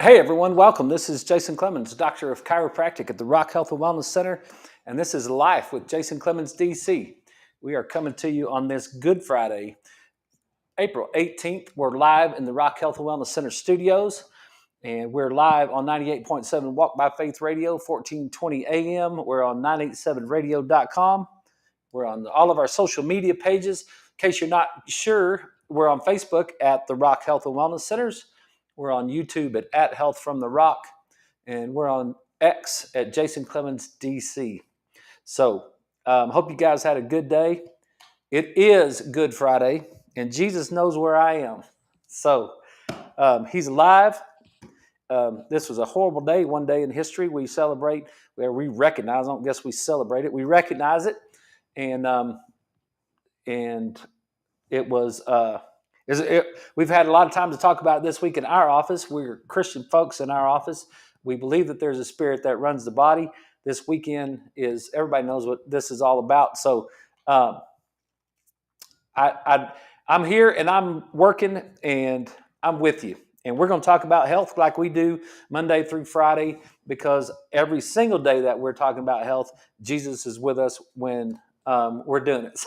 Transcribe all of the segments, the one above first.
Hey everyone, welcome. This is Jason Clemens, Doctor of Chiropractic at the Rock Health and Wellness Center, and this is Life with Jason Clemens, DC. We are coming to you on this Good Friday, April 18th. We're live in the Rock Health and Wellness Center studios, and we're live on 98.7 Walk by Faith Radio, 1420 AM. We're on 987radio.com. We're on all of our social media pages. In case you're not sure, we're on Facebook at the Rock Health and Wellness Centers. We're on YouTube at Health from the Rock, and we're on X at Jason Clemens DC. So, hope you guys had a good day. It is Good Friday, and Jesus knows where I am. So, He's alive. This was a horrible day, one day in history. We celebrate, we recognize. I don't guess we celebrate it. We recognize it, and it was. We've had a lot of time to talk about it this week in our office. We're Christian folks in our office. We believe that there's a spirit that runs the body. This weekend is, everybody knows what this is all about. So I'm here and I'm working and I'm with you. And we're going to talk about health like we do Monday through Friday, because every single day that we're talking about health, Jesus is with us when we're doing it.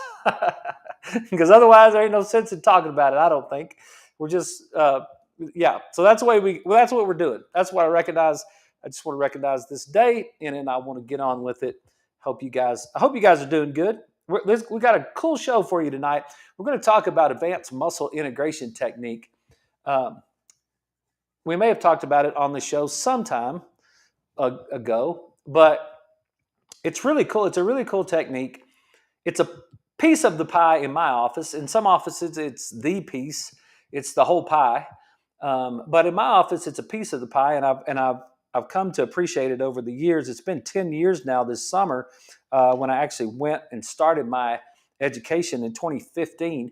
Because otherwise there ain't no sense in talking about it. I don't think. We're just so that's the way that's what we're doing. That's what I recognize. I just want to recognize this day, and then I want to get on with it. I hope you guys are doing good. We got a cool show for you tonight. We're going to talk about advanced muscle integration technique. We may have talked about it on the show sometime ago, but it's really cool. It's a really cool technique. It's a piece of the pie in my office. In some offices, it's the piece. It's the whole pie. But in my office, it's a piece of the pie, and I've come to appreciate it over the years. It's been 10 years now this summer when I actually went and started my education in 2015.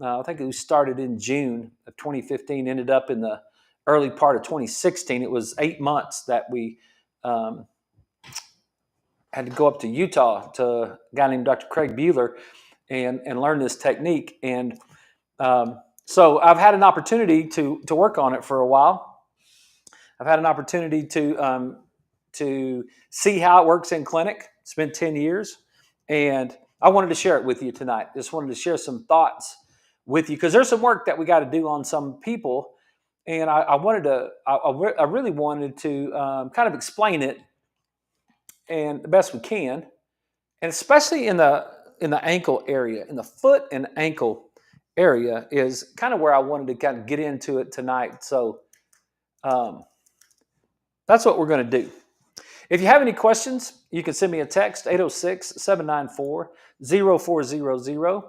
I think it was started in June of 2015, ended up in the early part of 2016. It was 8 months that we had to go up to Utah to a guy named Dr. Craig Bueller and learn this technique. And so I've had an opportunity to work on it for a while. I've had an opportunity to see how it works in clinic. It's been 10 years, and I wanted to share it with you tonight. Just wanted to share some thoughts with you, because there's some work that we got to do on some people, and I really wanted to kind of explain it and the best we can, and especially in the ankle area, in the foot and ankle area is kind of where I wanted to kind of get into it tonight. So that's what we're going to do. If you have any questions, you can send me a text, 806-794-0400.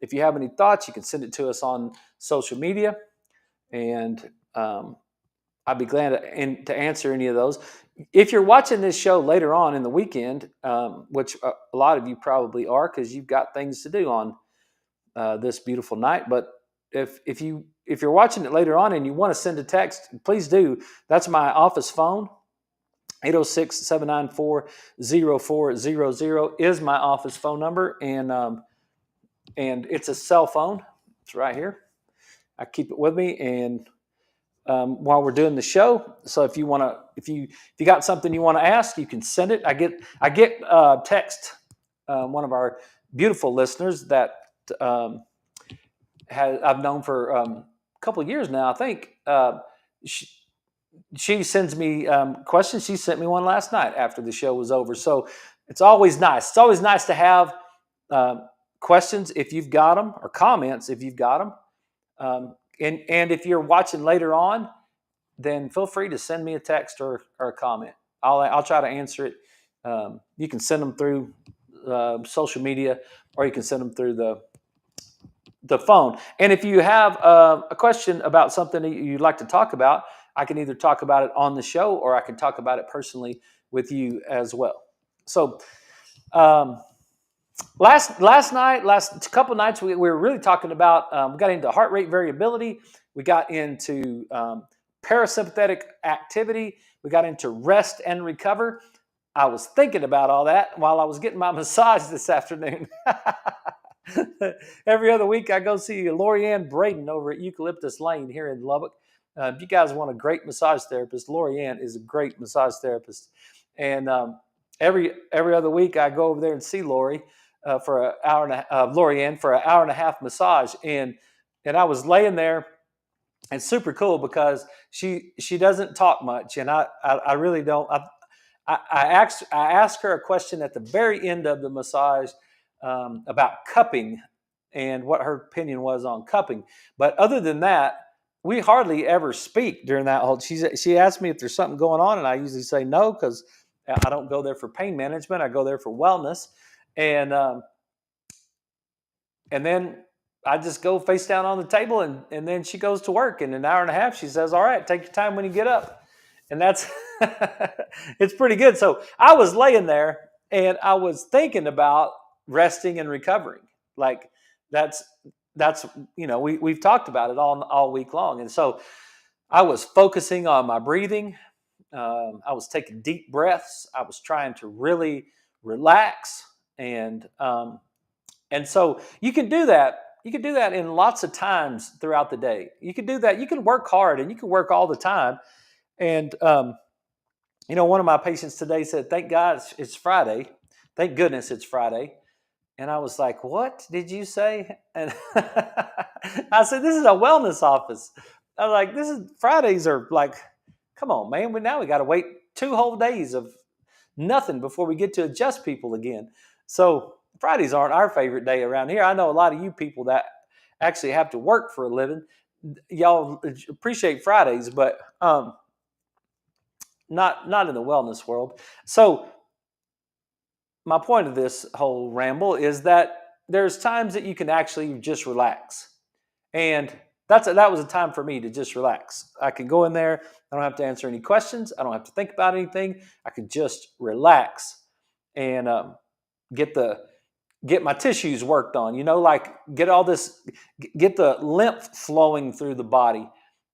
If you have any thoughts, you can send it to us on social media, and I'd be glad to answer any of those. If you're watching this show later on in the weekend, which a lot of you probably are, because you've got things to do on this beautiful night. But if you're watching it later on and you want to send a text, please do. That's my office phone. 806-794-0400 is my office phone number, and it's a cell phone. It's right here. I keep it with me, and while we're doing the show. So if you got something you want to ask, you can send it. I get text. One of our beautiful listeners that I've known for a couple of years now. I think she sends me questions. She sent me one last night after the show was over. So it's always nice. It's always nice to have questions if you've got them, or comments if you've got them. And if you're watching later on, then feel free to send me a text or a comment. I'll try to answer it. You can send them through social media, or you can send them through the phone. And if you have a question about something that you'd like to talk about, I can either talk about it on the show, or I can talk about it personally with you as well. So last couple nights, we were really talking about, we got into heart rate variability. We got into parasympathetic activity. We got into rest and recover. I was thinking about all that while I was getting my massage this afternoon. Every other week, I go see Lorianne Braden over at Eucalyptus Lane here in Lubbock. If you guys want a great massage therapist, Lorianne is a great massage therapist. And every other week, I go over there and see Lori for an hour and Lorianne for an hour and a half massage. And I was laying there. It's super cool because she doesn't talk much, and I really don't. I asked her a question at the very end of the massage about cupping and what her opinion was on cupping. But other than that, we hardly ever speak during that whole. She asked me if there's something going on, and I usually say no because I don't go there for pain management. I go there for wellness, and and then I just go face down on the table, and then she goes to work. In an hour and a half, she says, "All right, take your time when you get up." And that's it's pretty good. So I was laying there and I was thinking about resting and recovering. Like that's that's we've talked about it all week long. And so I was focusing on my breathing. I was taking deep breaths. I was trying to really relax, and so you can do that. You can do that in lots of times throughout the day. You can do that. You can work hard and you can work all the time. And one of my patients today said, "Thank God it's Friday. Thank goodness it's Friday." And I was like, "What did you say?" And I said, "This is a wellness office." I was like, "This is Fridays are like, come on, man. Now we got to wait 2 whole days of nothing before we get to adjust people again." So Fridays aren't our favorite day around here. I know a lot of you people that actually have to work for a living. Y'all appreciate Fridays, but not in the wellness world. So my point of this whole ramble is that there's times that you can actually just relax. And that was a time for me to just relax. I can go in there. I don't have to answer any questions. I don't have to think about anything. I can just relax and get my tissues worked on. Like get the lymph flowing through the body,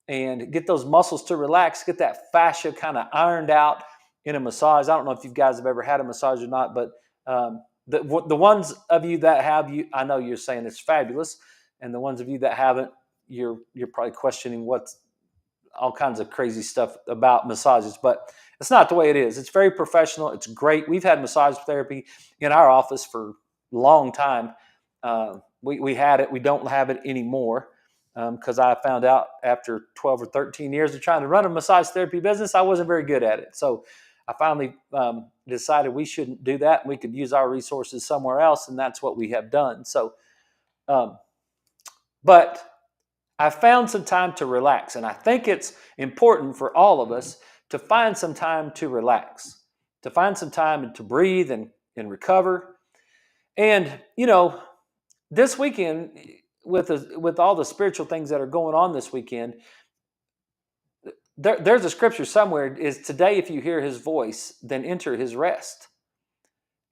and get those muscles to relax. Get that fascia kind of ironed out in a massage. I don't know if you guys have ever had a massage or not, but the ones of you that have, I know you're saying it's fabulous, and the ones of you that haven't, you're probably questioning what's all kinds of crazy stuff about massages, but it's not the way it is. It's very professional. It's great. We've had massage therapy in our office for a long time. We had it. We don't have it anymore because I found out after 12 or 13 years of trying to run a massage therapy business, I wasn't very good at it. So I finally decided we shouldn't do that. We could use our resources somewhere else, and that's what we have done. So, but I found some time to relax, and I think it's important for all of us to find some time to relax, to find some time to breathe and recover. And this weekend, with all the spiritual things that are going on this weekend, there's a scripture somewhere is today, if you hear his voice, then enter his rest.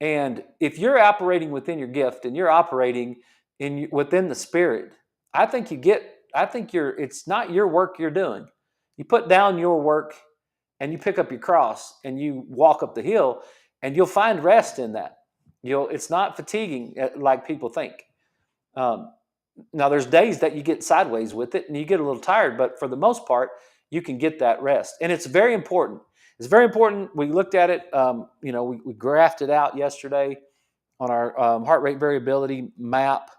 And if you're operating within your gift and you're operating within the Spirit, I think it's not your work you're doing. You put down your work and you pick up your cross and you walk up the hill, and you'll find rest in that. It's not fatiguing like people think. Now there's days that you get sideways with it and you get a little tired, but for the most part, you can get that rest. And it's very important. It's very important. We looked at it, we graphed it out yesterday on our heart rate variability map,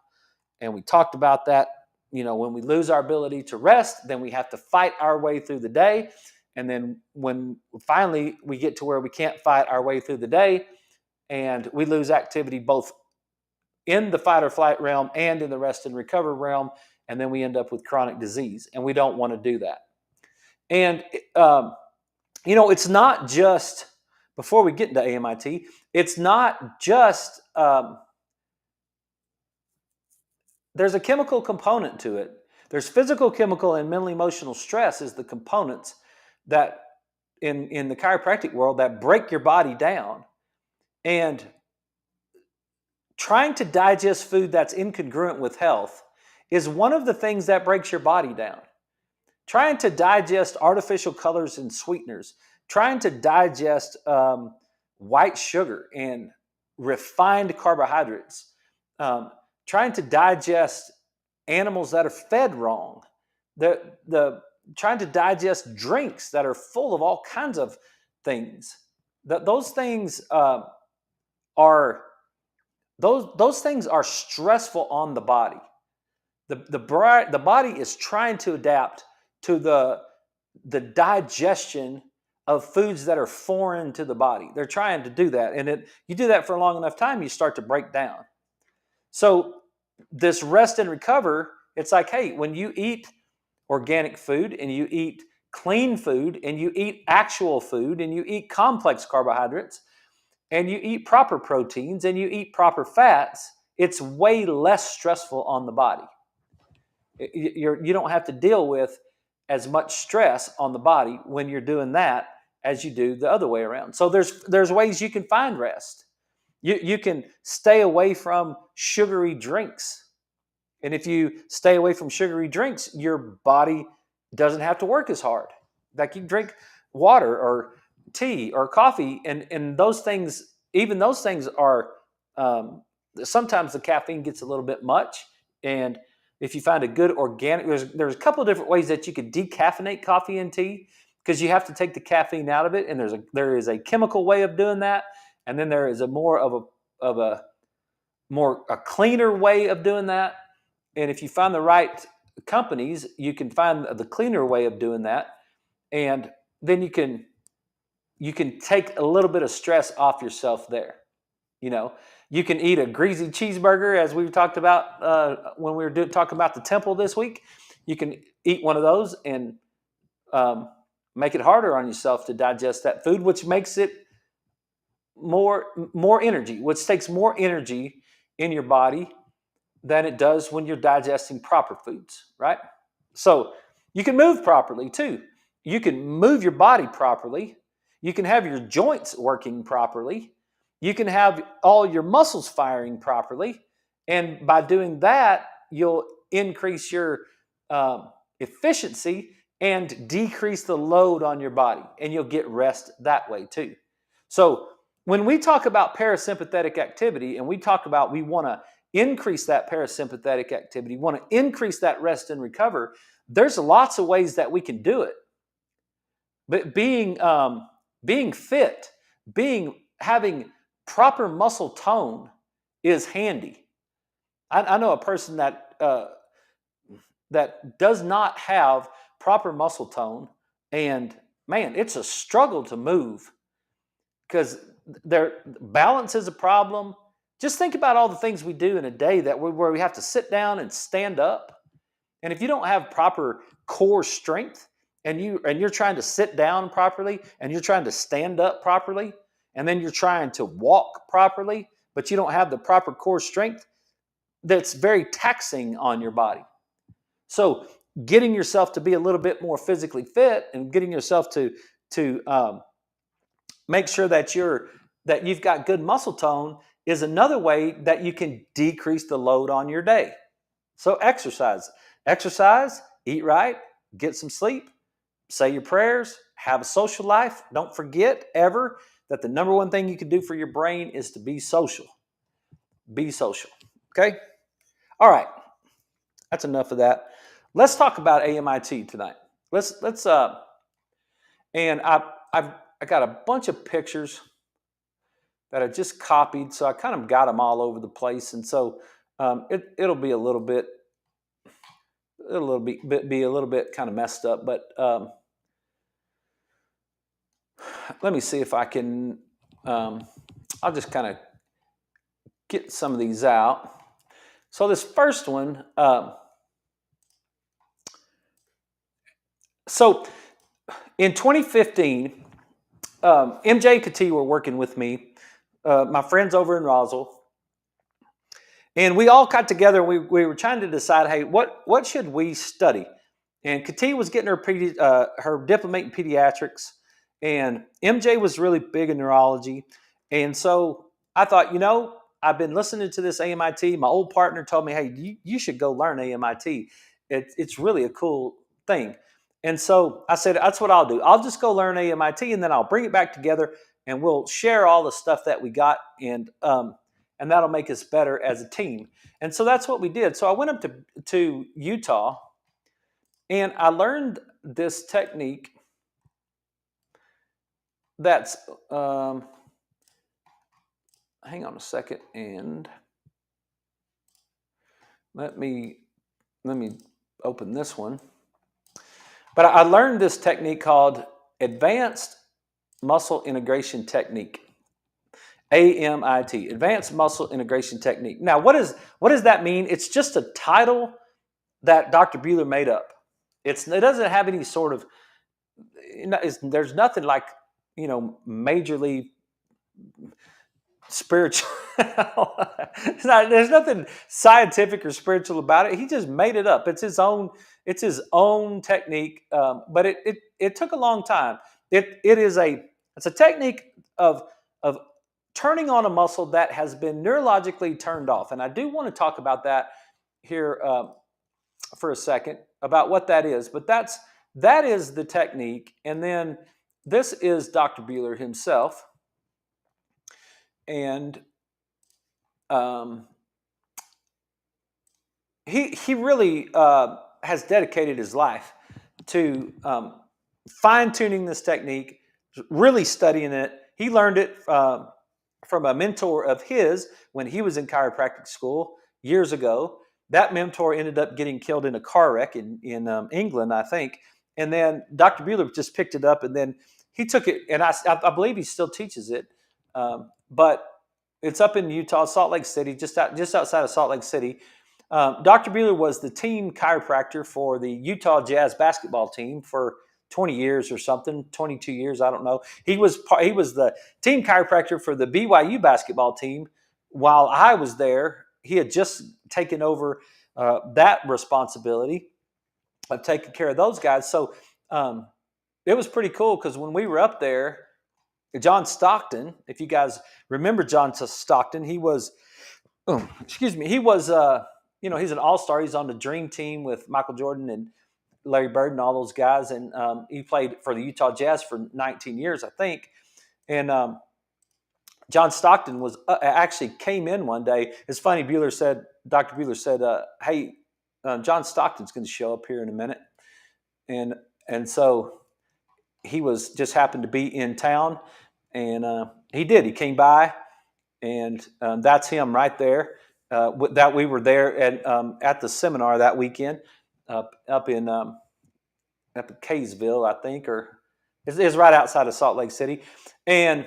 and we talked about that. When we lose our ability to rest, then we have to fight our way through the day. And then when finally we get to where we can't fight our way through the day and we lose activity both in the fight or flight realm and in the rest and recover realm, and then we end up with chronic disease, and we don't want to do that. And it's not just, before we get into AMIT, it's not just there's a chemical component to it. There's physical, chemical, and mental emotional stress is the components that in the chiropractic world that break your body down. And trying to digest food that's incongruent with health is one of the things that breaks your body down. Trying to digest artificial colors and sweeteners, trying to digest white sugar and refined carbohydrates, trying to digest animals that are fed wrong. The trying to digest drinks that are full of all kinds of things. Those things are those things are stressful on the body. The body is trying to adapt to the digestion of foods that are foreign to the body. They're trying to do that, and you do that for a long enough time, you start to break down. So this rest and recover, it's like, hey, when you eat organic food and you eat clean food and you eat actual food and you eat complex carbohydrates and you eat proper proteins and you eat proper fats, it's way less stressful on the body. You don't have to deal with as much stress on the body when you're doing that as you do the other way around. So there's ways you can find rest. You can stay away from sugary drinks. And if you stay away from sugary drinks, your body doesn't have to work as hard. Like you drink water or tea or coffee, and those things, even those things are, sometimes the caffeine gets a little bit much. And if you find a good organic, there's a couple of different ways that you could decaffeinate coffee and tea, because you have to take the caffeine out of it. And there is a chemical way of doing that. And then there is a cleaner way of doing that. And if you find the right companies, you can find the cleaner way of doing that. And then you can take a little bit of stress off yourself there. You can eat a greasy cheeseburger, as we talked about when we were talking about the temple this week. You can eat one of those and make it harder on yourself to digest that food, which makes it more energy, which takes more energy in your body than it does when you're digesting proper foods, right? So you can move properly too. You can move your body properly. You can have your joints working properly. You can have all your muscles firing properly. And by doing that, you'll increase your efficiency and decrease the load on your body. And you'll get rest that way too. So when we talk about parasympathetic activity and we talk about we want to increase that parasympathetic activity, want to increase that rest and recover, there's lots of ways that we can do it. But being fit, having proper muscle tone is handy. I know a person that does not have proper muscle tone, and man, it's a struggle to move because their balance is a problem. Just think about all the things we do in a day where we have to sit down and stand up. And if you don't have proper core strength and you're trying to sit down properly and you're trying to stand up properly and then you're trying to walk properly, but you don't have the proper core strength, that's very taxing on your body. So getting yourself to be a little bit more physically fit and getting yourself to make sure that you've got good muscle tone is another way that you can decrease the load on your day. So exercise, eat right, get some sleep, say your prayers, have a social life. Don't forget ever that the number one thing you can do for your brain is to be social. Be social. Okay? All right. That's enough of that. Let's talk about AMIT tonight. And I got a bunch of pictures that I just copied, so I kind of got them all over the place, and so it'll be a little bit kind of messed up. But let me see if I can. I'll just kind of get some of these out. So this first one. So in 2015, MJ and Katie were working with me. My friends over in Roswell, and we all got together. We were trying to decide, hey, what should we study? And Katie was getting her diploma in pediatrics, and MJ was really big in neurology. And so I thought, I've been listening to this AMIT. My old partner told me, hey, you should go learn AMIT. It's really a cool thing. And so I said, that's what I'll do. I'll just go learn AMIT, and then I'll bring it back together, and we'll share all the stuff that we got, and that'll make us better as a team. And so that's what we did. So I went up to Utah, and I learned this technique that's, hang on a second, and let me open this one. But I learned this technique called Advanced Muscle Integration Technique. AMIT, Advanced Muscle Integration Technique. Now, what does that mean? It's just a title that Dr. Bueller made up. It doesn't have any sort of, there's nothing like, majorly spiritual. There's nothing scientific or spiritual about it. He just made it up. It's his own technique, but it took a long time. It's a technique of turning on a muscle that has been neurologically turned off, and I do want to talk about that here for a second about what that is. But that is the technique, and then this is Dr. Bueller himself. And he really has dedicated his life to fine-tuning this technique, really studying it. He learned it from a mentor of his when he was in chiropractic school years ago. That mentor ended up getting killed in a car wreck in England, I think. And then Dr. Bueller just picked it up, and then he took it, and I believe he still teaches it. But it's up in Utah, Salt Lake City, just outside of Salt Lake City. Dr. Bueller was the team chiropractor for the Utah Jazz basketball team for 20 years or something, 22 years, I don't know. He was the team chiropractor for the BYU basketball team while I was there. He had just taken over that responsibility of taking care of those guys. So it was pretty cool because when we were up there, John Stockton, if you guys remember John Stockton, he was, he's an all-star. He's on the Dream Team with Michael Jordan and Larry Bird and all those guys. And he played for the Utah Jazz for 19 years, I think. And John Stockton actually came in one day. It's funny, Dr. Bueller said, hey, John Stockton's going to show up here in a minute. And so he just happened to be in town, and he did. He came by, and that's him right there. That we were there at the seminar that weekend up in Kaysville, I think, or it's right outside of Salt Lake City, and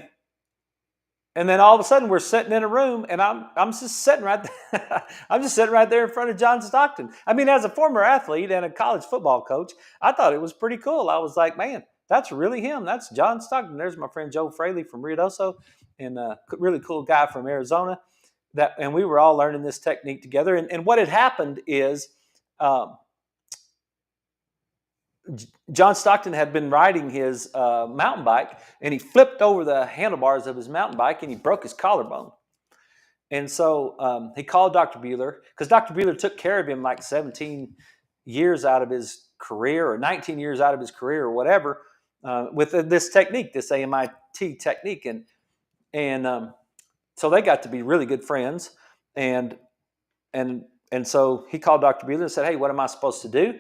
then all of a sudden we're sitting in a room, and I'm just sitting right there. I'm just sitting right there in front of John Stockton. I mean, as a former athlete and a college football coach, I thought it was pretty cool. I was like, man, that's really him. That's John Stockton. There's my friend Joe Fraley from Ruidoso, and a really cool guy from Arizona. And we were all learning this technique together. And what had happened is John Stockton had been riding his mountain bike, and he flipped over the handlebars of his mountain bike, and he broke his collarbone. And so he called Dr. Bueller, because Dr. Bueller took care of him like 17 years out of his career, or 19 years out of his career, or whatever, with this technique, this AMIT technique. And so they got to be really good friends. And so he called Dr. Bueller and said, hey, what am I supposed to do?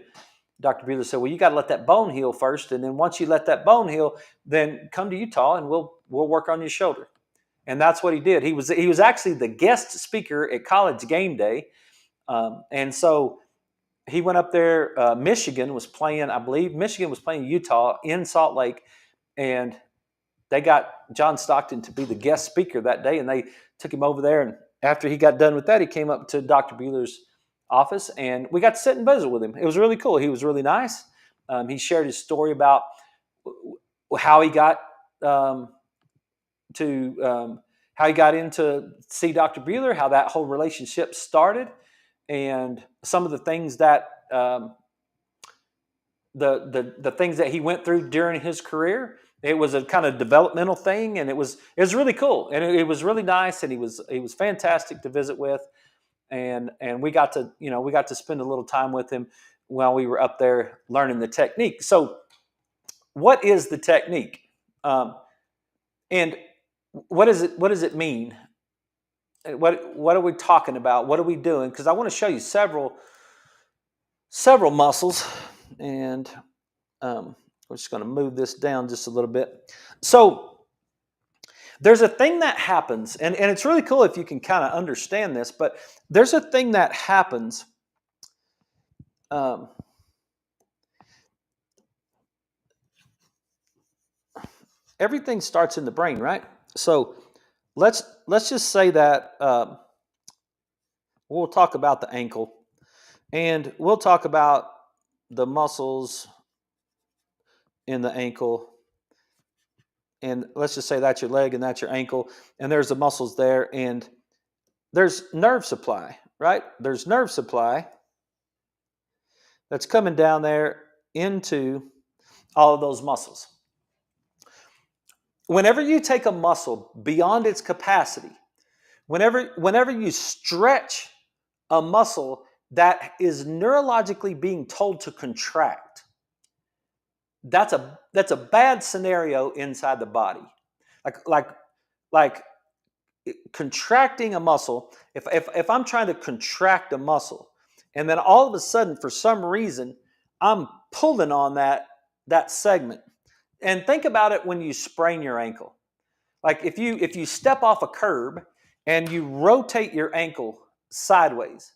Dr. Bueller said, well, you got to let that bone heal first. And then once you let that bone heal, then come to Utah and we'll work on your shoulder. And that's what he did. He was actually the guest speaker at College Game Day. And so he went up there. Michigan was playing Utah in Salt Lake. And they got John Stockton to be the guest speaker that day. And they took him over there. And after he got done with that, he came up to Dr. Bueller's office, and we got to sit and visit with him. It was really cool. He was really nice. He shared his story about how he got in to see Dr. Bueller, how that whole relationship started, and some of the things that the things that he went through during his career. It was a kind of developmental thing, and it was really cool, and it was really nice, and he was fantastic to visit with. And we got to spend a little time with him while we were up there learning the technique. So what is the technique? And what does it mean? What are we talking about? What are we doing? Because I want to show you several muscles. And we're just going to move this down just a little bit. So there's a thing that happens, and it's really cool if you can kind of understand this, but there's a thing that happens. Everything starts in the brain, right? So let's just say that we'll talk about the ankle, and we'll talk about the muscles in the ankle. And let's just say that's your leg and that's your ankle, and there's the muscles there, and there's nerve supply, right? There's nerve supply that's coming down there into all of those muscles. Whenever you take a muscle beyond its capacity, whenever you stretch a muscle that is neurologically being told to contract, that's a bad scenario inside the body. Like contracting a muscle. If I'm trying to contract a muscle, and then all of a sudden, for some reason, I'm pulling on that segment. And think about it when you sprain your ankle. Like if you step off a curb and you rotate your ankle sideways,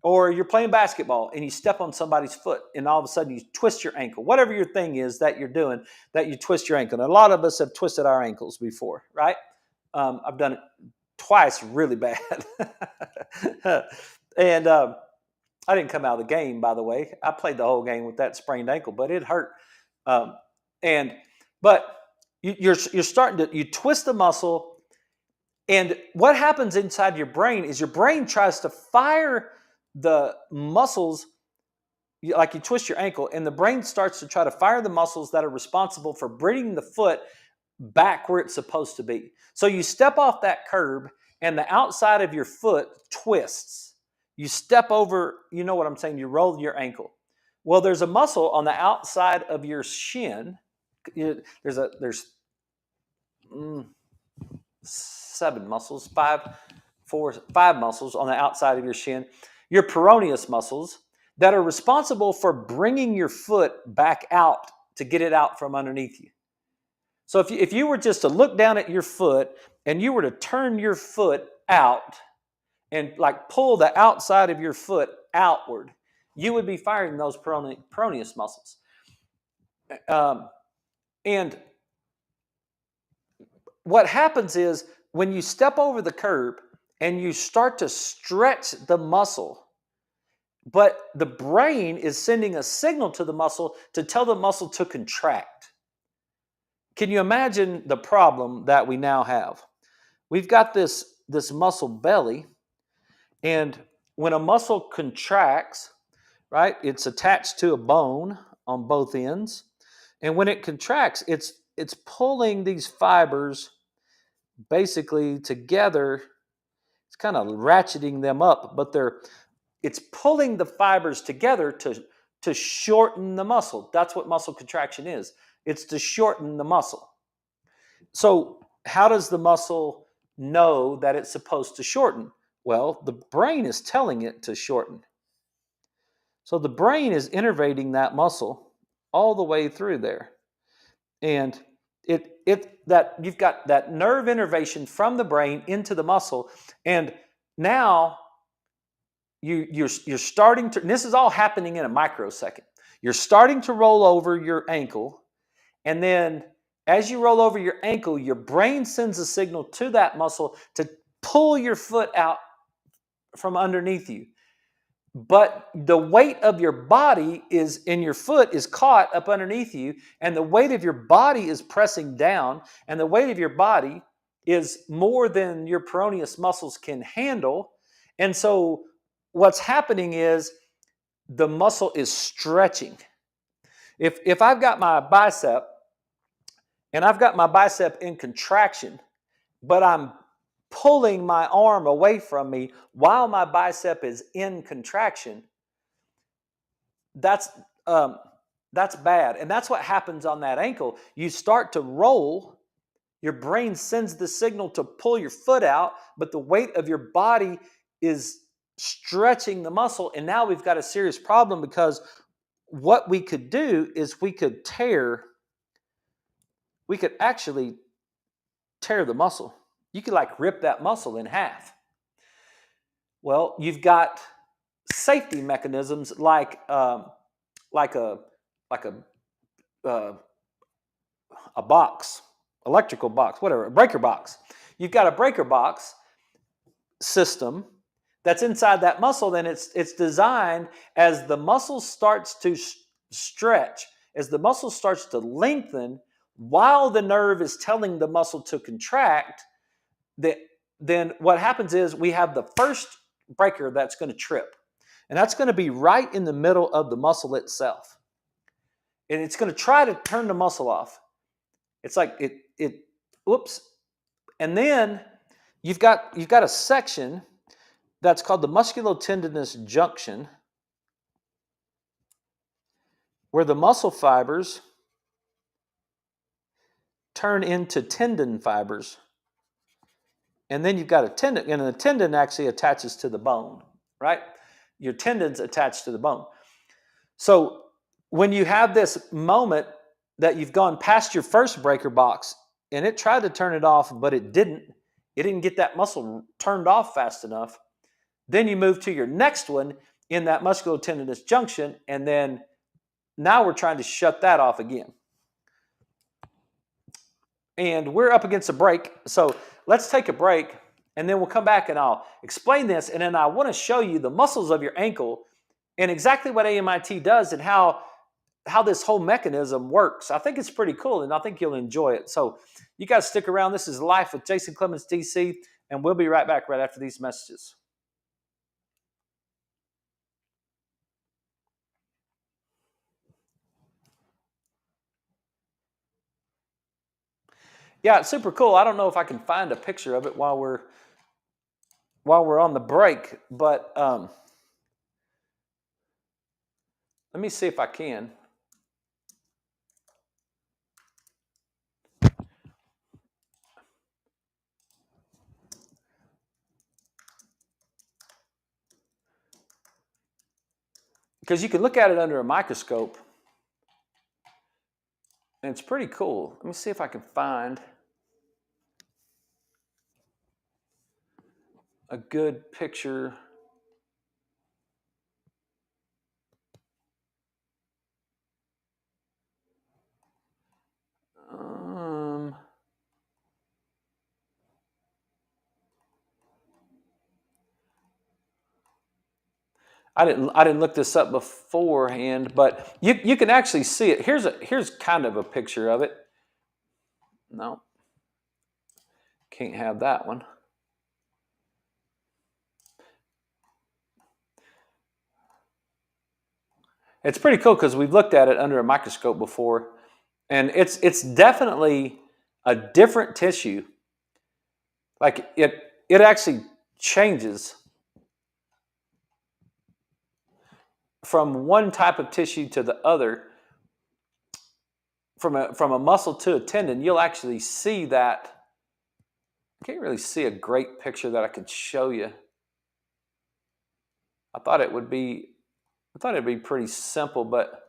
or you're playing basketball and you step on somebody's foot and all of a sudden you twist your ankle, whatever your thing is that you're doing, that you twist your ankle. And a lot of us have twisted our ankles before, right? I've done it twice really bad. And I didn't come out of the game, by the way. I played the whole game with that sprained ankle, but it hurt. But you're starting to, you twist the muscle, and what happens inside your brain is your brain tries to fire the muscles, like you twist your ankle, and the brain starts to try to fire the muscles that are responsible for bringing the foot back where it's supposed to be. So you step off that curb and the outside of your foot twists. You step over, you know what I'm saying, you roll your ankle. Well, there's a muscle on the outside of your shin. There's five muscles on the outside of your shin. Your peroneus muscles that are responsible for bringing your foot back out to get it out from underneath you. So if you were just to look down at your foot and you were to turn your foot out and like pull the outside of your foot outward, you would be firing those peroneus muscles. And what happens is when you step over the curb and you start to stretch the muscle, but the brain is sending a signal to the muscle to tell the muscle to contract. Can you imagine the problem that we now have? We've got this muscle belly, and when a muscle contracts, right, it's attached to a bone on both ends, and when it contracts, it's pulling these fibers basically together. It's kind of ratcheting them up, but it's pulling the fibers together to shorten the muscle. That's what muscle contraction is. It's to shorten the muscle. So how does the muscle know that it's supposed to shorten? Well, the brain is telling it to shorten. So the brain is innervating that muscle all the way through there. And that you've got that nerve innervation from the brain into the muscle, and now you're starting to, and this is all happening in a microsecond. You're starting to roll over your ankle, and then as you roll over your ankle, your brain sends a signal to that muscle to pull your foot out from underneath you. But the weight of your body is in your foot is caught up underneath you, and the weight of your body is pressing down, and the weight of your body is more than your peroneus muscles can handle. And so what's happening is the muscle is stretching. If I've got my bicep and I've got my bicep in contraction, but I'm pulling my arm away from me while my bicep is in contraction, that's bad. And that's what happens on that ankle. You start to roll, your brain sends the signal to pull your foot out, but the weight of your body is stretching the muscle. And now we've got a serious problem because what we could do is we could actually tear the muscle. You could like rip that muscle in half. Well, you've got safety mechanisms like like a like uh, a box, electrical box, whatever, a breaker box. You've got a breaker box system that's inside that muscle. Then it's designed as the muscle starts to stretch, as the muscle starts to lengthen, while the nerve is telling the muscle to contract. That then what happens is we have the first breaker that's going to trip, and that's going to be right in the middle of the muscle itself, and it's going to try to turn the muscle off. It's like whoops, and then you've got a section that's called the musculotendinous junction, where the muscle fibers turn into tendon fibers. And then you've got a tendon, and the tendon actually attaches to the bone, right? Your tendon's attached to the bone. So when you have this moment that you've gone past your first breaker box and it tried to turn it off, but it didn't get that muscle turned off fast enough, then you move to your next one in that musculotendinous junction, and then now we're trying to shut that off again. And we're up against a break, so let's take a break, and then we'll come back and I'll explain this, and then I want to show you the muscles of your ankle and exactly what AMIT does and how this whole mechanism works. I think it's pretty cool, and I think you'll enjoy it. So you guys stick around. This is Life with Jason Clemens, DC, and we'll be right back right after these messages. Yeah, it's super cool. I don't know if I can find a picture of it while we're on the break, but let me see if I can. Because you can look at it under a microscope, and it's pretty cool. Let me see if I can find a good picture. I didn't look this up beforehand, but you can actually see it. Here's kind of a picture of it. No, can't have that one. It's pretty cool because we've looked at it under a microscope before, and it's definitely a different tissue. Like it actually changes from one type of tissue to the other. From a muscle to a tendon, you'll actually see that. I can't really see a great picture that I could show you. I thought it'd be pretty simple, but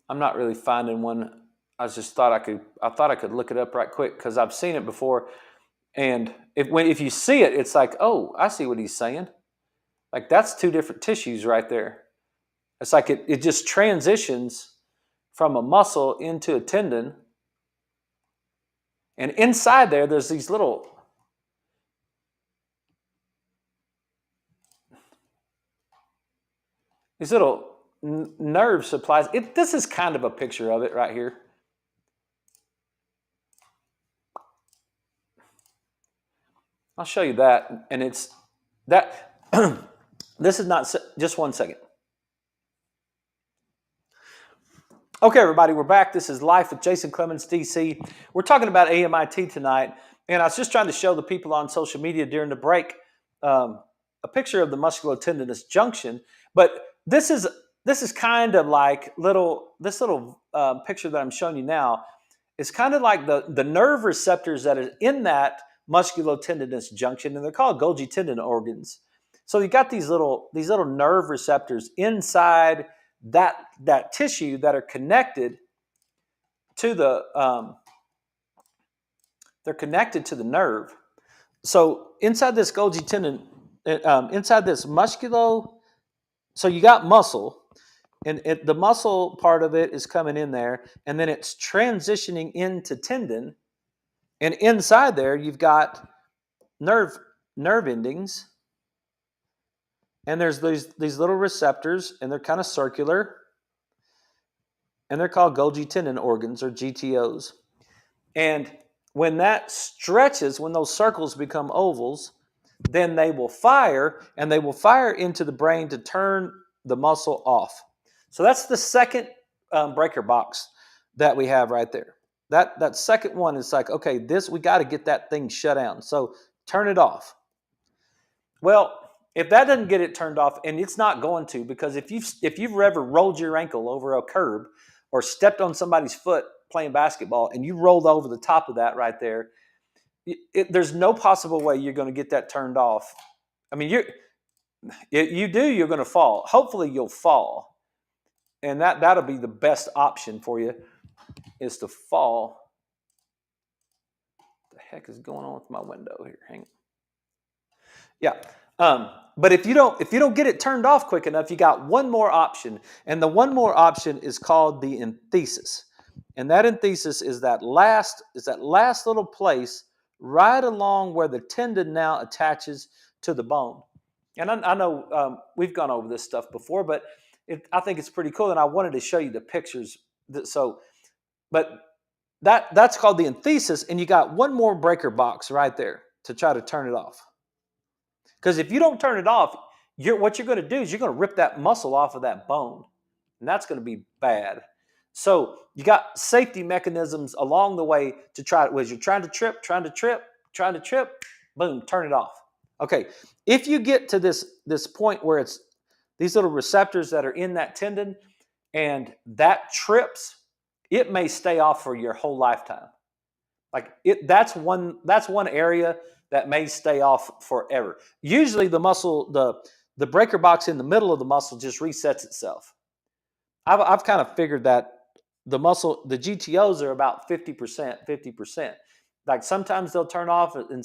I'm not really finding one. I thought I could look it up right quick because I've seen it before. And if you see it, it's like, oh, I see what he's saying. Like that's two different tissues right there. It's like it just transitions from a muscle into a tendon. And inside there's these little nerve supplies. This is kind of a picture of it right here. I'll show you that, and it's that. This is not just 1 second. Okay, everybody, we're back. This is Life with Jason Clemens, DC. We're talking about AMIT tonight, and I was just trying to show the people on social media during the break a picture of the musculotendinous junction. But this is kind of like this little picture that I'm showing you now is kind of like the nerve receptors that are in that musculotendinous junction, and they're called Golgi tendon organs. So you got these little nerve receptors inside that tissue that are connected to the they're connected to the nerve. So inside this Golgi tendon, inside this so you got muscle, and the muscle part of it is coming in there, and then it's transitioning into tendon, and inside there you've got nerve endings, and there's these little receptors, and they're kind of circular, and they're called Golgi tendon organs, or GTOs. And when that stretches, when those circles become ovals, then they will fire, and they will fire into the brain to turn the muscle off. So that's the second breaker box that we have right there. That second one is like, okay, we got to get that thing shut down. So turn it off. Well, if that doesn't get it turned off, and it's not going to, because if you've ever rolled your ankle over a curb or stepped on somebody's foot playing basketball and you rolled over the top of that right there, there's no possible way you're going to get that turned off. I mean, you're going to fall. Hopefully you'll fall. And that'll be the best option for you, is to fall. What the heck is going on with my window here? Hang on. Yeah. But if you don't get it turned off quick enough, you got one more option. And the one more option is called the enthesis. And that enthesis is that last little place right along where the tendon now attaches to the bone. And I know we've gone over this stuff before, but I think it's pretty cool, and I wanted to show you the pictures. But that's called the enthesis, and you got one more breaker box right there to try to turn it off. Because if you don't turn it off, what you're going to do is you're going to rip that muscle off of that bone, and that's going to be bad. So you got safety mechanisms along the way to try. As you're trying to trip, boom, turn it off. Okay, if you get to this point where it's these little receptors that are in that tendon, and that trips, it may stay off for your whole lifetime. That's one area that may stay off forever. Usually the muscle, the breaker box in the middle of the muscle just resets itself. I've kind of figured that the GTOs are about 50%. Like sometimes they'll turn off and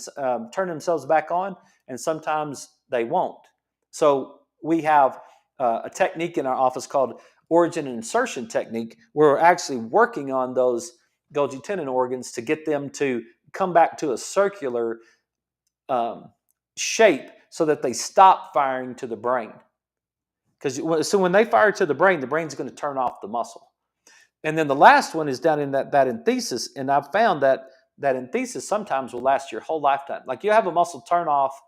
turn themselves back on, and sometimes they won't. So we have a technique in our office called origin and insertion technique, where we're actually working on those Golgi tendon organs to get them to come back to a circular shape so that they stop firing to the brain. So when they fire to the brain's going to turn off the muscle. And then the last one is down in that enthesis, and I've found that enthesis sometimes will last your whole lifetime. Like you have a muscle turn off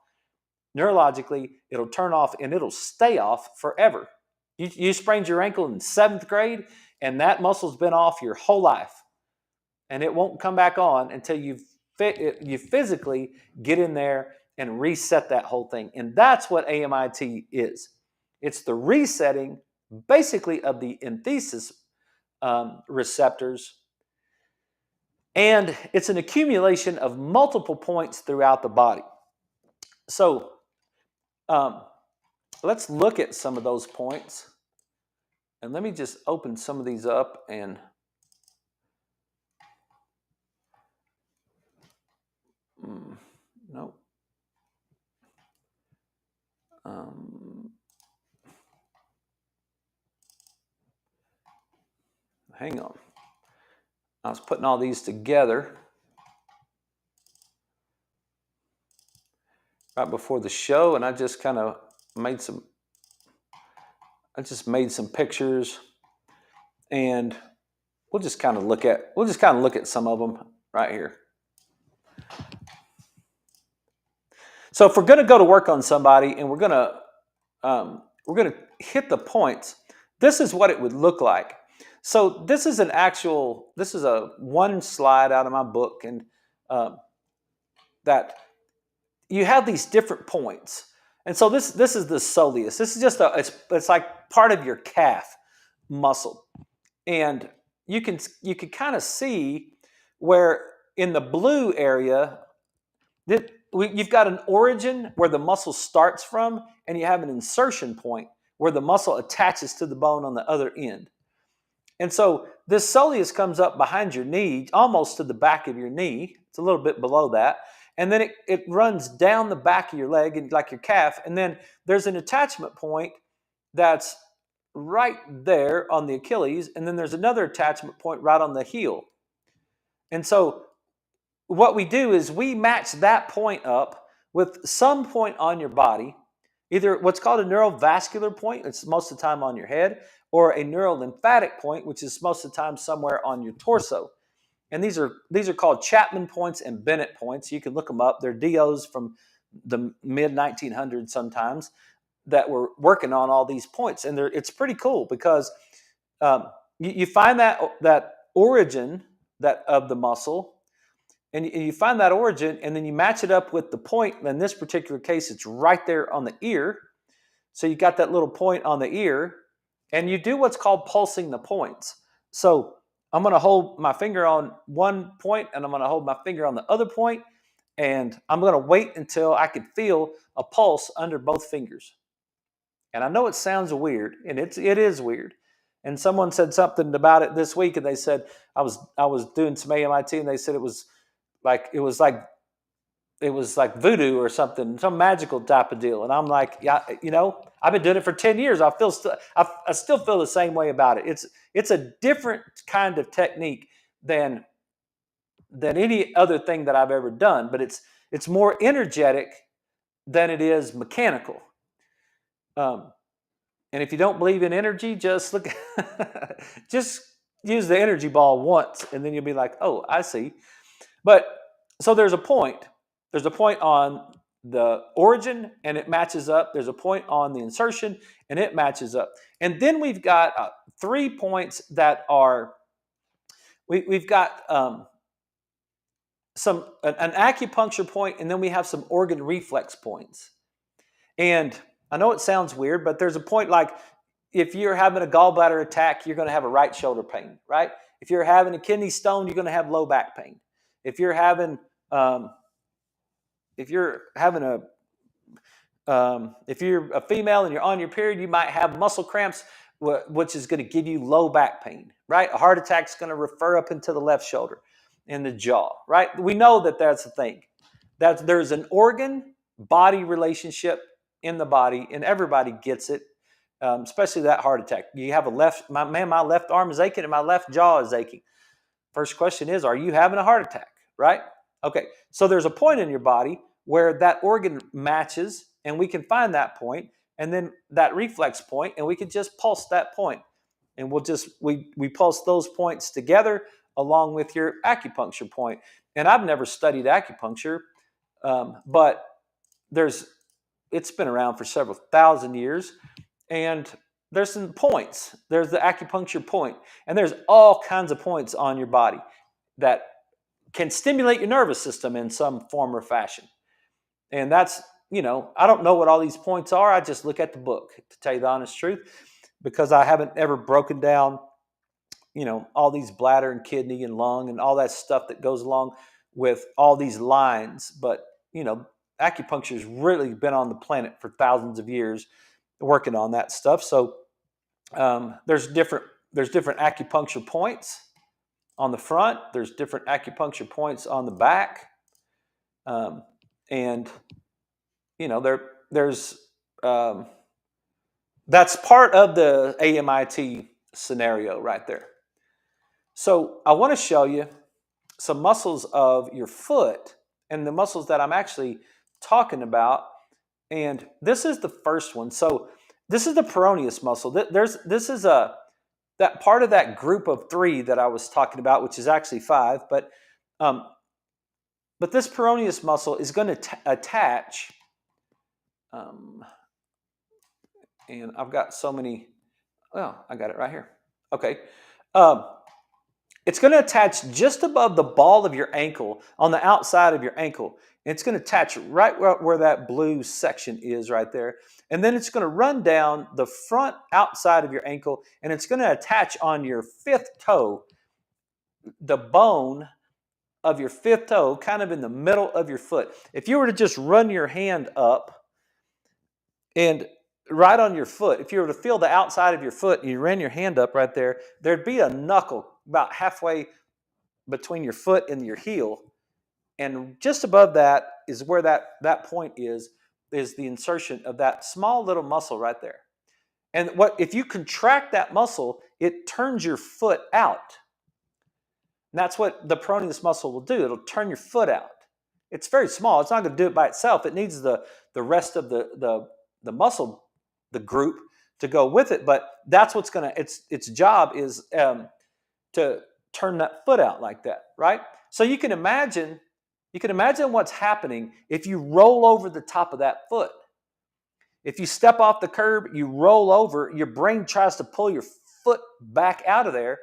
neurologically, it'll turn off and it'll stay off forever. You sprained your ankle in 7th grade, and that muscle's been off your whole life, and it won't come back on until you physically get in there and reset that whole thing. And that's what AMIT is. It's the resetting, basically, of the enthesis receptors, and it's an accumulation of multiple points throughout the body. So let's look at some of those points, and let me just open some of these up and no. Hang on. I was putting all these together right before the show, and I just kind of made some pictures, and we'll just kind of look at some of them right here. So if we're going to go to work on somebody and we're going to hit the points, this is what it would look like. So this is a one slide out of my book, and that you have these different points. And so this is the soleus. This is just it's like part of your calf muscle. And you can kind of see where in the blue area, You've got an origin where the muscle starts from, and you have an insertion point where the muscle attaches to the bone on the other end. And so this soleus comes up behind your knee, almost to the back of your knee. It's a little bit below that. And then it runs down the back of your leg, and like your calf. And then there's an attachment point that's right there on the Achilles. And then there's another attachment point right on the heel. And so what we do is we match that point up with some point on your body, either what's called a neurovascular point, it's most of the time on your head, or a neurolymphatic point, which is most of the time somewhere on your torso. And these are called Chapman points and Bennett points. You can look them up. They're DOs from the mid-1900s sometimes that were working on all these points. And it's pretty cool because you find that origin of the muscle, and you find that origin, and then you match it up with the point. In this particular case, it's right there on the ear. So you got that little point on the ear, and you do what's called pulsing the points. So I'm going to hold my finger on one point, and I'm going to hold my finger on the other point, and I'm going to wait until I can feel a pulse under both fingers. And I know it sounds weird, and it is weird. And someone said something about it this week, and they said I was doing some AMIT, and they said it was like voodoo or something, some magical type of deal. And I'm like, yeah, I've been doing it for 10 years. I still feel the same way about it. It's a different kind of technique than any other thing that I've ever done, but it's more energetic than it is mechanical. And if you don't believe in energy, just just use the energy ball once, and then you'll be like, oh, I see. But so there's a point. There's a point on the origin, and it matches up. There's a point on the insertion, and it matches up. And then we've got 3 points that are, we've got an acupuncture point, and then we have some organ reflex points. And I know it sounds weird, but there's a point like if you're having a gallbladder attack, you're going to have a right shoulder pain, right? If you're having a kidney stone, you're going to have low back pain. If you're having if you're a female and you're on your period, you might have muscle cramps, which is going to give you low back pain, right? A heart attack is going to refer up into the left shoulder and the jaw, right? We know that that's a thing. That there's an organ-body relationship in the body, and everybody gets it, especially that heart attack. You have my left arm is aching and my left jaw is aching. First question is, are you having a heart attack, right? Okay, so there's a point in your body where that organ matches, and we can find that point, and then that reflex point, and we can just pulse that point. And we pulse those points together along with your acupuncture point. And I've never studied acupuncture, but it's been around for several thousand years, and there's some points. There's the acupuncture point, and there's all kinds of points on your body that can stimulate your nervous system in some form or fashion. And that's, I don't know what all these points are. I just look at the book, to tell you the honest truth, because I haven't ever broken down, all these bladder and kidney and lung and all that stuff that goes along with all these lines. But, acupuncture has really been on the planet for thousands of years working on that stuff. So there's different acupuncture points on the front. There's different acupuncture points on the back. And, there's that's part of the AMIT scenario right there. So I want to show you some muscles of your foot and the muscles that I'm actually talking about. And this is the first one. So this is the peroneus muscle. This is that part of that group of 3 that I was talking about, which is actually 5. But this peroneus muscle is going to attach. And I've got so many. Well, I got it right here. Okay. It's going to attach just above the ball of your ankle, on the outside of your ankle. It's going to attach right where that blue section is right there. And then it's going to run down the front outside of your ankle, and it's going to attach on your 5th toe, the bone of your fifth toe, kind of in the middle of your foot. If you were to just run your hand up and right on your foot, if you were to feel the outside of your foot and you ran your hand up right there, there'd be a knuckle about halfway between your foot and your heel. And just above that is where that point is the insertion of that small little muscle right there. And if you contract that muscle, it turns your foot out. And that's what the peroneus muscle will do. It'll turn your foot out. It's very small. It's not going to do it by itself. It needs the rest of the muscle, the group, to go with it. But that's what's going to, its job is to turn that foot out like that, right? So you can imagine what's happening if you roll over the top of that foot. If you step off the curb, you roll over, your brain tries to pull your foot back out of there.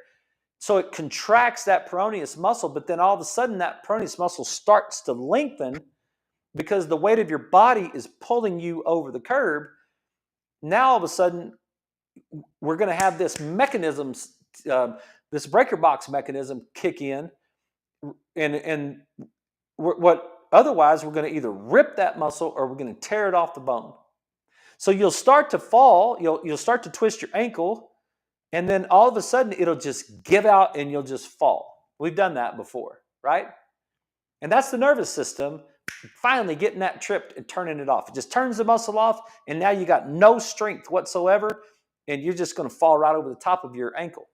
So it contracts that peroneus muscle, but then all of a sudden that peroneus muscle starts to lengthen because the weight of your body is pulling you over the curb. Now all of a sudden, we're going to have this mechanism, this breaker box mechanism kick in, and otherwise we're going to either rip that muscle or we're going to tear it off the bone. So you'll start to fall, you'll start to twist your ankle, and then all of a sudden it'll just give out and you'll just fall. We've done that before, right? And that's the nervous system finally getting that tripped and turning it off. It just turns the muscle off, and now you got no strength whatsoever, and you're just going to fall right over the top of your ankle.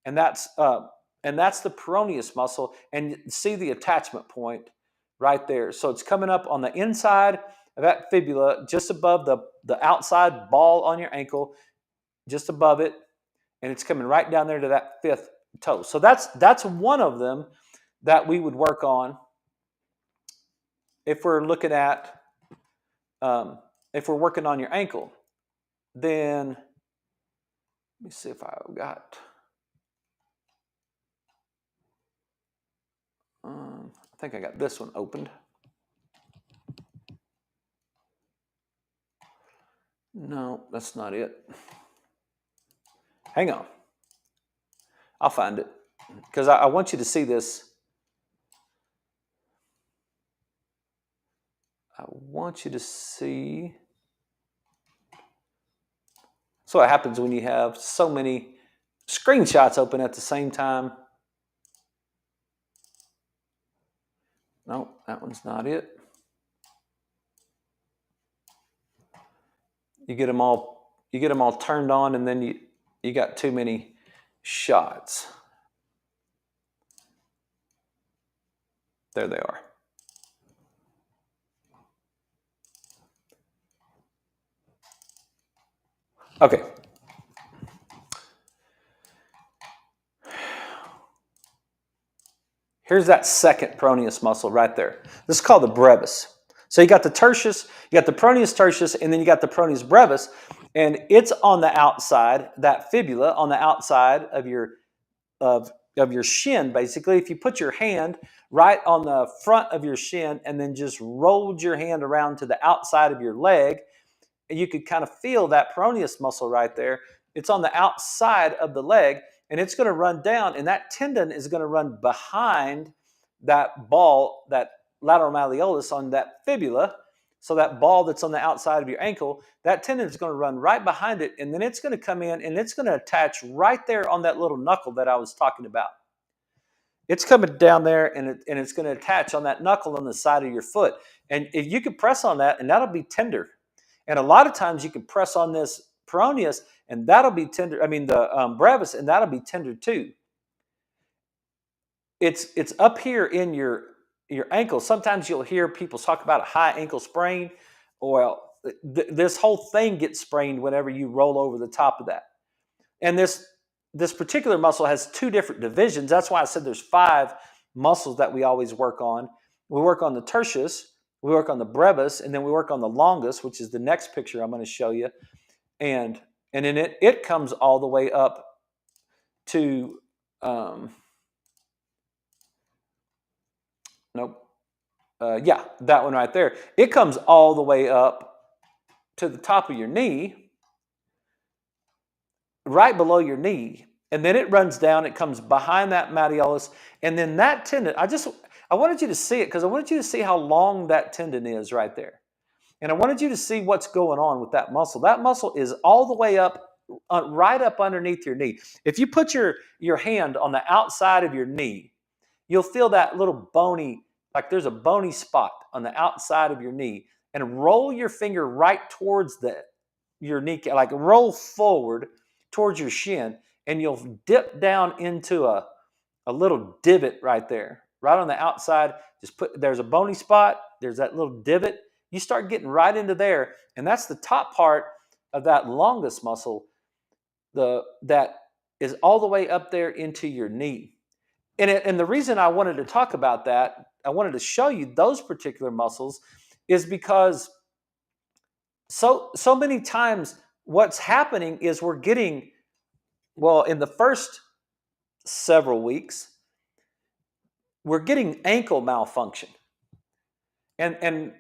And that's the peroneus muscle, and you see the attachment point right there. So it's coming up on the inside of that fibula, just above the outside ball on your ankle, just above it, and it's coming right down there to that fifth toe. So that's one of them that we would work on if we're looking at if we're working on your ankle. Then let me see if I've got. I think I got this one opened. No, that's not it. Hang on. I'll find it because I want you to see this. I want you to see. So what happens when you have so many screenshots open at the same time. No, that one's not it. You get them all turned on, and then you got too many shots. There they are. Okay. Here's that second peroneus muscle right there. This is called the brevis. So you got the tertius, you got the peroneus tertius, and then you got the peroneus brevis, and it's on the outside, that fibula on the outside of your shin, basically. If you put your hand right on the front of your shin and then just rolled your hand around to the outside of your leg, you could kind of feel that peroneus muscle right there. It's on the outside of the leg, and it's going to run down, and that tendon is going to run behind that ball, that lateral malleolus on that fibula. So that ball that's on the outside of your ankle, that tendon is going to run right behind it, and then it's going to come in and it's going to attach right there on that little knuckle that I was talking about. It's coming down there, and it's going to attach on that knuckle on the side of your foot. And if you can press on that, and that'll be tender. And a lot of times you can press on this peroneus, and that'll be tender. I mean, the brevis, and that'll be tender too. It's up here in your ankle. Sometimes you'll hear people talk about a high ankle sprain. Well, this whole thing gets sprained whenever you roll over the top of that. And this particular muscle has two different divisions. That's why I said there's 5 muscles that we always work on. We work on the tertius, we work on the brevis, and then we work on the longus, which is the next picture I'm going to show you. And then it comes all the way up to yeah, that one right there. It comes all the way up to the top of your knee, right below your knee. and then it runs down. It comes behind that malleolus, and then that tendon. I wanted you to see it because I wanted you to see how long that tendon is right there, and I wanted you to see what's going on with that muscle. That muscle is all the way up, right up underneath your knee. If you put your hand on the outside of your knee, you'll feel that little bony, like there's a bony spot on the outside of your knee, and roll your finger right towards your kneecap, like roll forward towards your shin, and you'll dip down into a little divot right there, right on the outside. There's a bony spot, there's that little divot. You start getting right into there, and that's the top part of that longus muscle, that is all the way up there into your knee. And the reason I wanted to talk about that, I wanted to show you those particular muscles, is because so many times what's happening is we're getting, well, in the first several weeks, we're getting ankle malfunction, and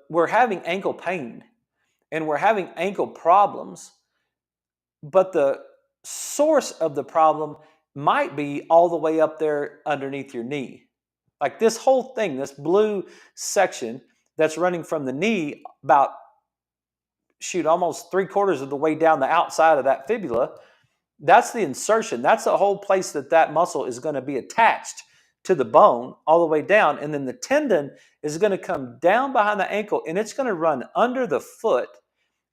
we're having ankle pain, and we're having ankle problems, but the source of the problem might be all the way up there underneath your knee. Like this whole thing, this blue section that's running from the knee about, almost 3/4 of the way down the outside of that fibula, that's the insertion. That's the whole place that muscle is going to be attached to the bone all the way down. And then the tendon is going to come down behind the ankle, and it's going to run under the foot,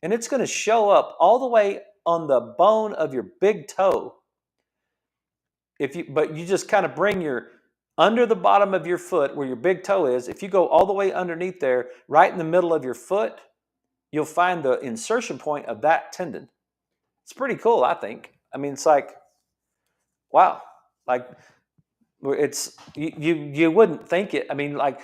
and it's going to show up all the way on the bone of your big toe. But you just kind of bring your under the bottom of your foot where your big toe is. If you go all the way underneath there, right in the middle of your foot, you'll find the insertion point of that tendon. It's pretty cool, I think. I mean, it's like, wow, like you wouldn't think it. I mean, like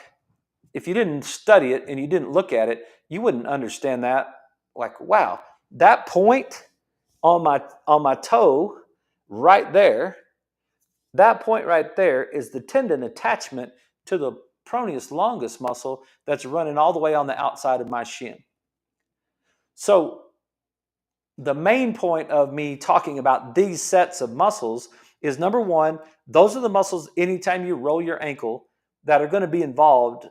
if you didn't study it and you didn't look at it, you wouldn't understand that. Like, wow, that point on my toe right there, that point right there is the tendon attachment to the peroneus longus muscle that's running all the way on the outside of my shin. So the main point of me talking about these sets of muscles is, number one, those are the muscles anytime you roll your ankle that are going to be involved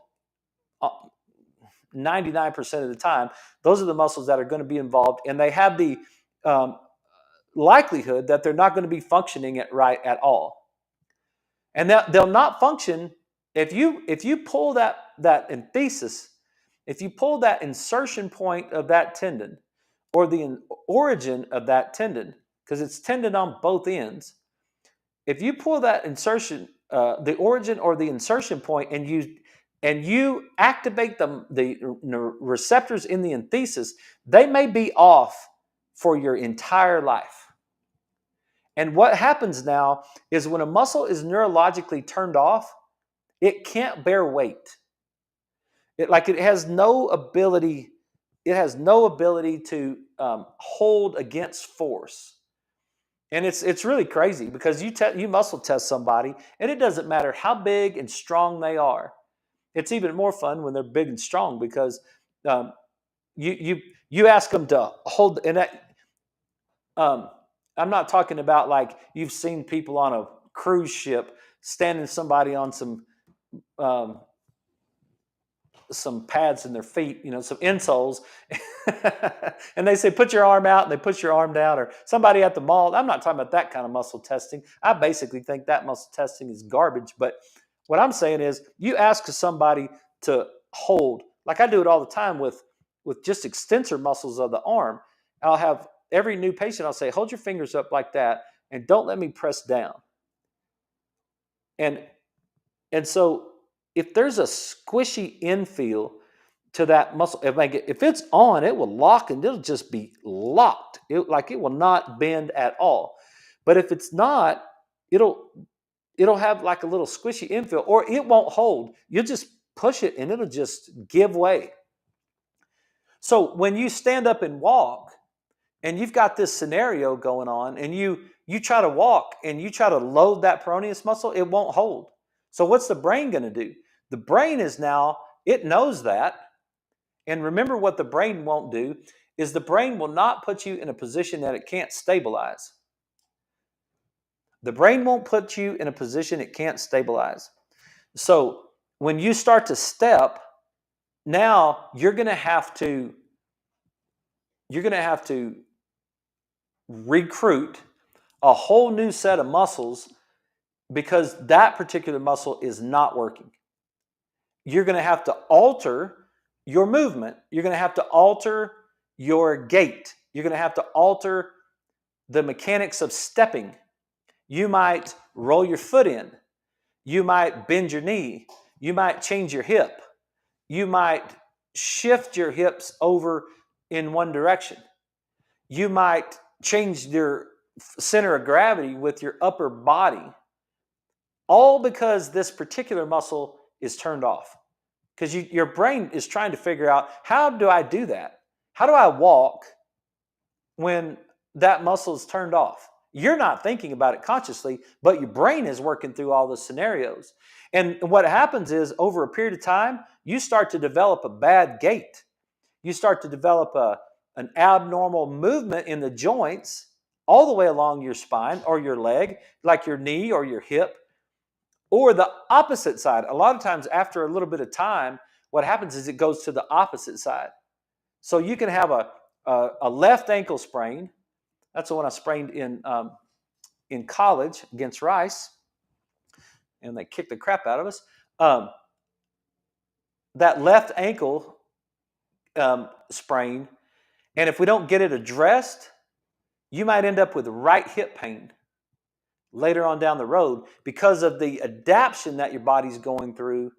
99% of the time. Those are the muscles that are going to be involved, and they have the likelihood that they're not going to be functioning right at all. And they'll not function if you pull that enthesis, if you pull that insertion point of that tendon, or the origin of that tendon, because it's tendon on both ends. If you pull that insertion, the origin or the insertion point, and you activate the receptors in the enthesis, they may be off for your entire life. And what happens now is when a muscle is neurologically turned off, it can't bear weight. It has no ability. It has no ability to hold against force. And it's really crazy because you muscle test somebody, and it doesn't matter how big and strong they are. It's even more fun when they're big and strong because you ask them to hold, and I'm not talking about like you've seen people on a cruise ship standing somebody on some pads in their feet, some insoles, and they say, put your arm out, and they push your arm down, or somebody at the mall. I'm not talking about that kind of muscle testing. I basically think that muscle testing is garbage. But what I'm saying is you ask somebody to hold, like I do it all the time with just extensor muscles of the arm. I'll have every new patient, I'll say, hold your fingers up like that, and don't let me press down. And so if there's a squishy infeel to that muscle, if it's on, it will lock, and it'll just be locked. It will not bend at all. But if it's not, it'll have like a little squishy infill, or it won't hold. You'll just push it and it'll just give way. So when you stand up and walk, and you've got this scenario going on, and you try to walk and you try to load that peroneus muscle, it won't hold. So what's the brain going to do? The brain it knows that. And remember, what the brain won't do is the brain will not put you in a position that it can't stabilize. The brain won't put you in a position it can't stabilize. So when you start to step, now you're going to have to recruit a whole new set of muscles because that particular muscle is not working. You're going to have to alter your movement. You're going to have to alter your gait. You're going to have to alter the mechanics of stepping. You might roll your foot in. You might bend your knee. You might change your hip. You might shift your hips over in one direction. You might change your center of gravity with your upper body, all because this particular muscle is turned off. Because your brain is trying to figure out, how do I do that? How do I walk when that muscle is turned off? You're not thinking about it consciously, but your brain is working through all the scenarios. And what happens is, over a period of time, you start to develop a bad gait. You start to develop an abnormal movement in the joints all the way along your spine or your leg, like your knee or your hip, or the opposite side. A lot of times after a little bit of time, what happens is it goes to the opposite side. So you can have a left ankle sprain. That's the one I sprained in college against Rice, and they kicked the crap out of us. That left ankle sprain, and if we don't get it addressed, you might end up with right hip pain later on down the road because of the adaptation that your body's going through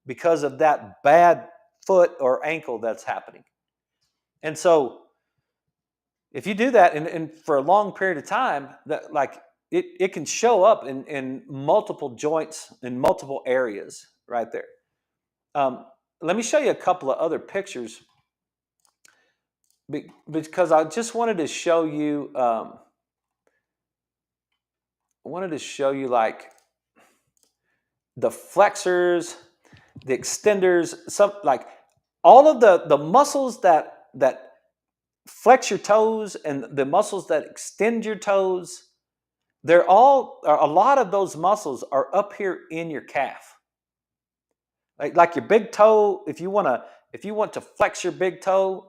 because of that bad foot or ankle that's happening. And so if you do that and for a long period of time, that like it can show up in multiple joints in multiple areas right there. Let me show you a couple of other pictures because I just wanted to show you like the flexors, the extenders, some like all of the muscles that flex your toes and the muscles that extend your toes. A lot of those muscles are up here in your calf. Like your big toe, if you want to flex your big toe,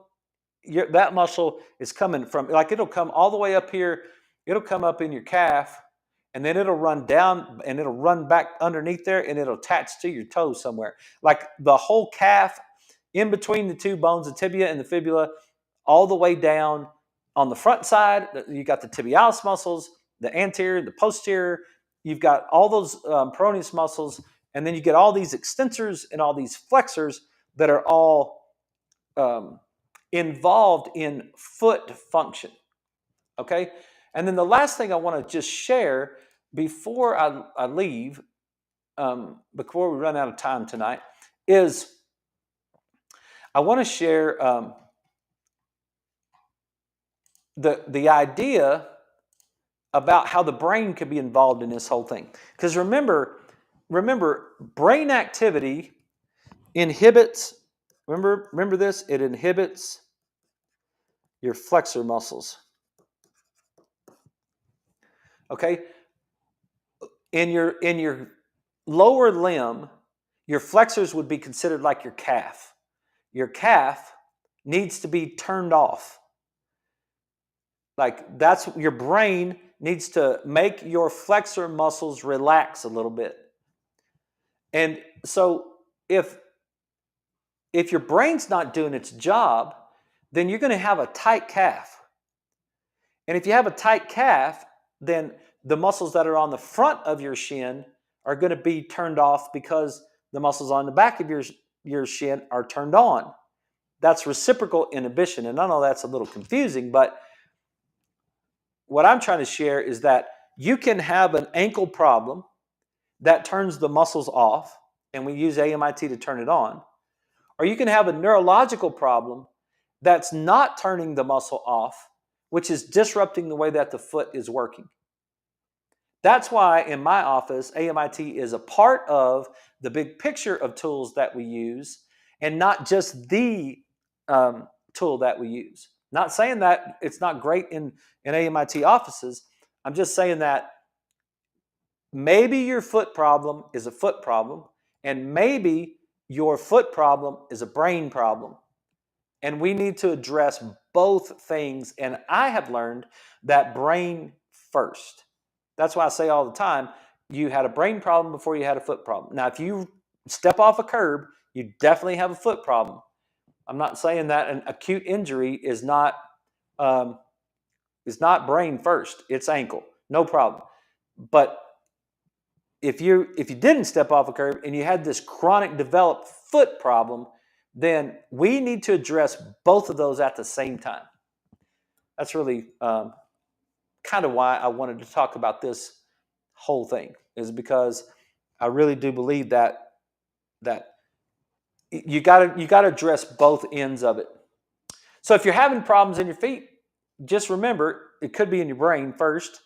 that muscle is coming from, like, it'll come all the way up here. It'll come up in your calf, and then it'll run down and it'll run back underneath there, and it'll attach to your toe somewhere. Like the whole calf, in between the two bones, the tibia and the fibula, all the way down on the front side, you got the tibialis muscles, the anterior, the posterior. You've got all those peroneus muscles, and then you get all these extensors and all these flexors that are all involved in foot function. Okay? And then the last thing I want to just share before I leave, before we run out of time tonight, is I want to share the idea about how the brain could be involved in this whole thing. Because remember, brain activity inhibits, remember this, it inhibits your flexor muscles. Okay? In your lower limb, your flexors would be considered like your calf. Your calf needs to be turned off. Like that's your brain needs to make your flexor muscles relax a little bit. And so if your brain's not doing its job, then you're going to have a tight calf. And if you have a tight calf, then the muscles that are on the front of your shin are going to be turned off because the muscles on the back of your shin are turned on. That's reciprocal inhibition. And I know that's a little confusing, but what I'm trying to share is that you can have an ankle problem that turns the muscles off, and we use AMIT to turn it on. Or you can have a neurological problem that's not turning the muscle off, which is disrupting the way that the foot is working. That's why in my office, AMIT is a part of the big picture of tools that we use and not just the tool that we use. Not saying that it's not great in AMIT offices. I'm just saying that maybe your foot problem is a foot problem, and maybe your foot problem is a brain problem. And we need to address both things. And I have learned that brain first. That's why I say all the time, you had a brain problem before you had a foot problem. Now, if you step off a curb, you definitely have a foot problem. I'm not saying that an acute injury um, is not brain first. It's ankle, no problem. But if you didn't step off a curb and you had this chronic developed foot problem, then we need to address both of those at the same time. That's really kind of why I wanted to talk about this whole thing, is because I really do believe that you got to address both ends of it. So if you're having problems in your feet, just remember it could be in your brain first,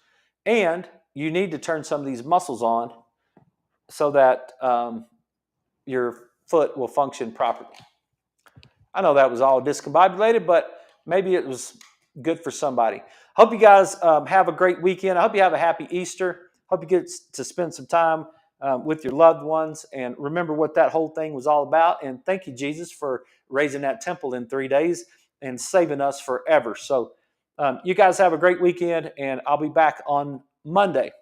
and you need to turn some of these muscles on so that your foot will function properly. I know that was all discombobulated, but maybe it was good for somebody. Hope you guys have a great weekend. I hope you have a happy Easter. Hope you get to spend some time with your loved ones and remember what that whole thing was all about. And thank you, Jesus, for raising that temple in 3 days and saving us forever. So you guys have a great weekend, and I'll be back on Monday.